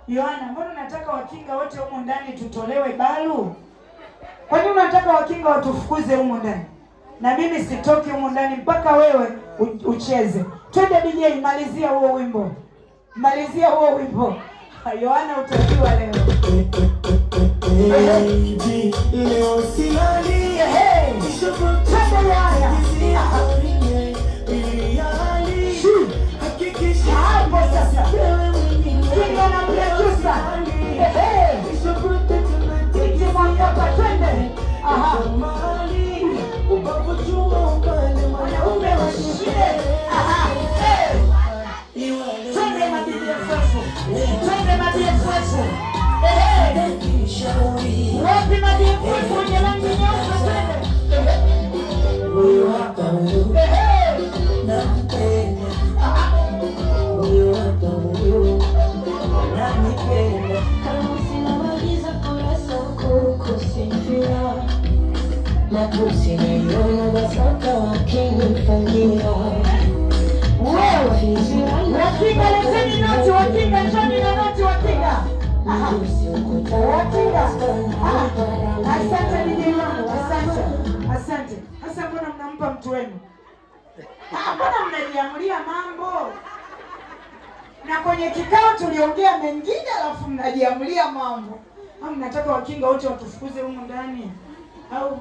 Yohana, mbona unataka wakinga wote humu ndani tutolewe balu? Kwa nini unataka wakinga watufukuze humu ndani? Na mimi sitoki humu ndani mpaka wewe ucheze. Twende DJ, malizia huo wimbo. Malizia huo wimbo. Yohana utajua leo. Leo silali. Twende Yohana. Hakikisha hapo sasa. Kinga na mlejusa. Titi mwakapa twende. Aha. Wanaume washie. Aha. Twende mabibi ya fwefu. Twende mabibi ya fwefu. Wapi mabibi ya fwefu wenye rangi nyeupe twende. Nakusiniona basaka wakinifanyia wakinga, leteni noti wakinga, njoni na noti wakinga. Wakinga. Asante nini wangu, asante. Asante. Sasa mbona mnampa mtu wenu? Mbona mnajiamulia mambo? Na kwenye kikao tuliongea mengine alafu mnajiamulia mambo. Au mnataka wakinga wote watufukuze humu ndani? Au